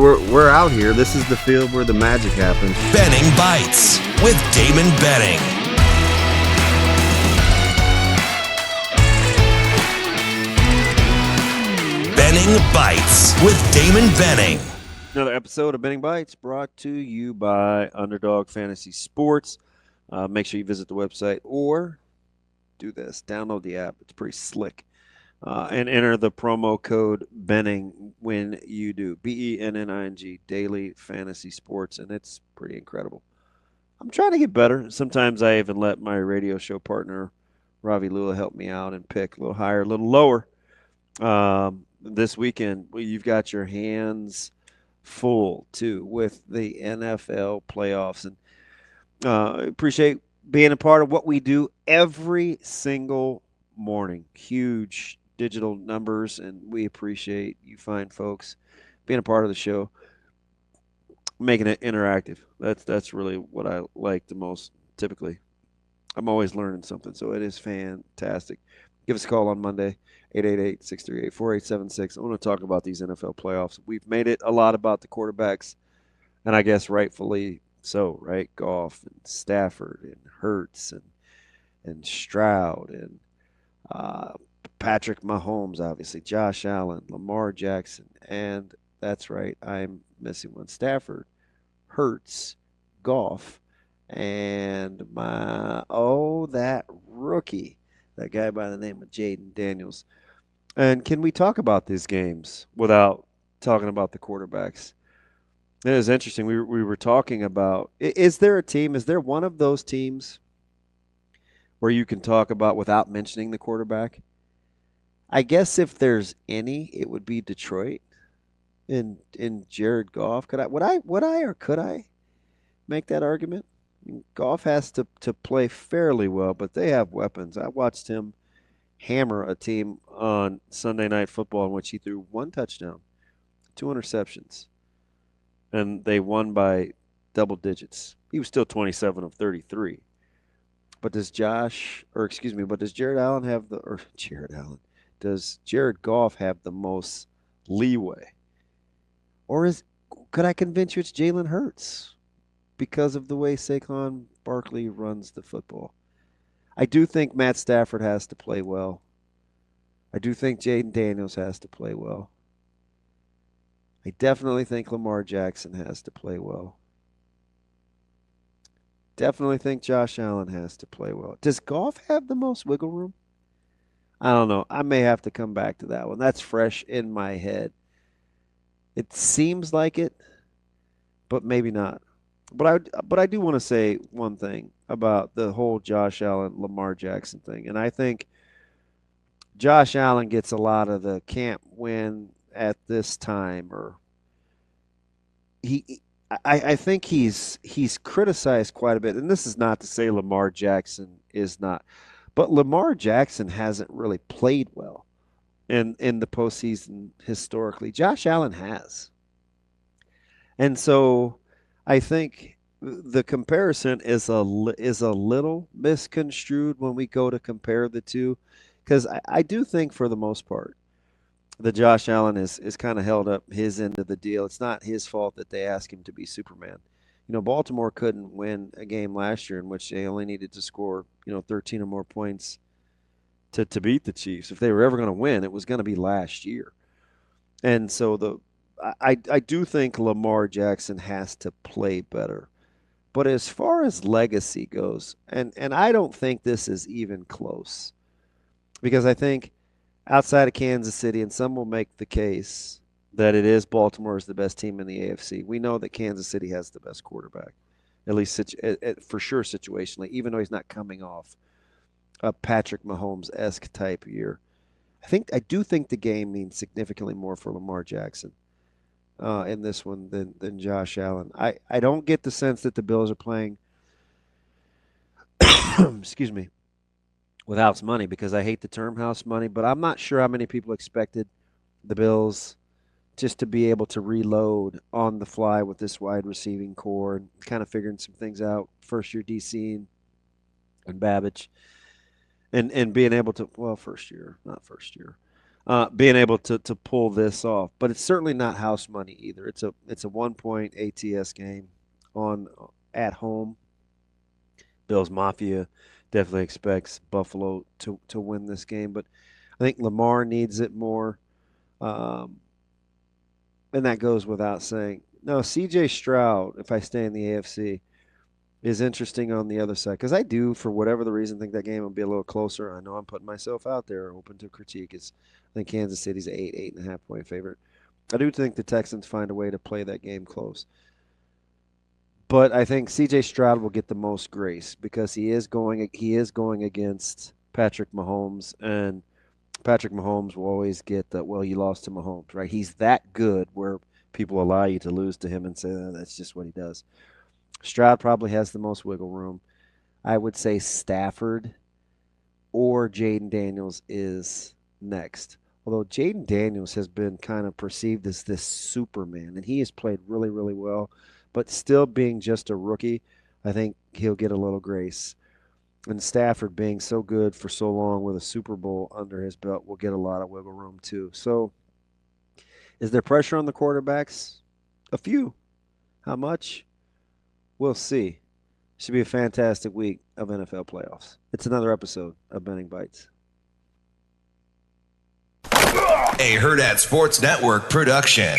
we're out here. This is the field where the magic happens. Benning Bites with Damon Benning. Benning Bites with Damon Benning. Another episode of Benning Bites brought to you by Underdog Fantasy Sports. Make sure you visit the website or do this. Download the app. It's pretty slick. And enter the promo code Benning when you do. BENNING, Daily Fantasy Sports, and it's pretty incredible. I'm trying to get better. Sometimes I even let my radio show partner, Ravi Lula, help me out and pick a little higher, a little lower. This weekend, you've got your hands full, too, with the NFL playoffs. And appreciate being a part of what we do every single morning. Huge digital numbers, and we appreciate you fine folks being a part of the show, making it interactive. That's really what I like the most. Typically, I'm always learning something, so it is fantastic. Give us a call on Monday, 888-638-4876. I want to talk about these NFL playoffs. We've made it a lot about the quarterbacks, and I guess rightfully so, right? Goff and Stafford and Hurts and Stroud and Patrick Mahomes, obviously, Josh Allen, Lamar Jackson, and that's right, I'm missing one. Stafford, Hurts, Goff, and that rookie, that guy by the name of Jaden Daniels. And can we talk about these games without talking about the quarterbacks? It is interesting. We were talking about, is there one of those teams where you can talk about without mentioning the quarterback? I guess if there's any, it would be Detroit in Jared Goff. Could I make that argument? Goff has to play fairly well, but they have weapons. I watched him hammer a team on Sunday Night Football in which he threw one touchdown, 2 interceptions, and they won by double digits. He was still 27 of 33. But does Jared Allen does Jared Goff have the most leeway? Or could I convince you it's Jalen Hurts because of the way Saquon Barkley runs the football? I do think Matt Stafford has to play well. I do think Jaden Daniels has to play well. I definitely think Lamar Jackson has to play well. Definitely think Josh Allen has to play well. Does Goff have the most wiggle room? I don't know. I may have to come back to that one. That's fresh in my head. It seems like it, but maybe not. But I do want to say one thing about the whole Josh Allen, Lamar Jackson thing. And I think Josh Allen gets a lot of the can't win at this time, or I think he's criticized quite a bit. And this is not to say Lamar Jackson is not, but Lamar Jackson hasn't really played well in the postseason historically. Josh Allen has. And so I think the comparison is a little misconstrued when we go to compare the two, because I do think for the most part that Josh Allen is kind of held up his end of the deal. It's not his fault that they asked him to be Superman. Baltimore couldn't win a game last year in which they only needed to score 13 or more points to beat the Chiefs. If they were ever going to win, it was going to be last year. And so I do think Lamar Jackson has to play better. But as far as legacy goes, and I don't think this is even close, because I think outside of Kansas City, and some will make the case that it is Baltimore is the best team in the AFC. We know that Kansas City has the best quarterback, at least for sure situationally, even though he's not coming off a Patrick Mahomes-esque type year. I do think the game means significantly more for Lamar Jackson in this one than Josh Allen. I don't get the sense that the Bills are playing excuse me, with house money, because I hate the term house money, but I'm not sure how many people expected the Bills just to be able to reload on the fly with this wide receiving core and kind of figuring some things out. First-year DC and Babbage. And being able to, well, first year, not first year. being able to pull this off. But it's certainly not house money either. It's a 1 point ATS game on at home. Bills Mafia definitely expects Buffalo to win this game, but I think Lamar needs it more, um, and that goes without saying. No, C.J. Stroud, if I stay in the AFC, is interesting on the other side because I do, for whatever the reason, think that game will be a little closer. I know I'm putting myself out there, open to critique. I think Kansas City's an 8.5 point favorite. I do think the Texans find a way to play that game close. But I think C.J. Stroud will get the most grace because he is going against Patrick Mahomes, and Patrick Mahomes will always get the, well, you lost to Mahomes, right? He's that good where people allow you to lose to him and say, oh, that's just what he does. Stroud probably has the most wiggle room. I would say Stafford or Jaden Daniels is next. Although Jaden Daniels has been kind of perceived as this Superman, and he has played really, really well, but still being just a rookie, I think he'll get a little grace. And Stafford being so good for so long with a Super Bowl under his belt will get a lot of wiggle room too. So is there pressure on the quarterbacks? A few. How much? We'll see. Should be a fantastic week of NFL playoffs. It's another episode of Benning Bites. A Hurrdat Sports Network production.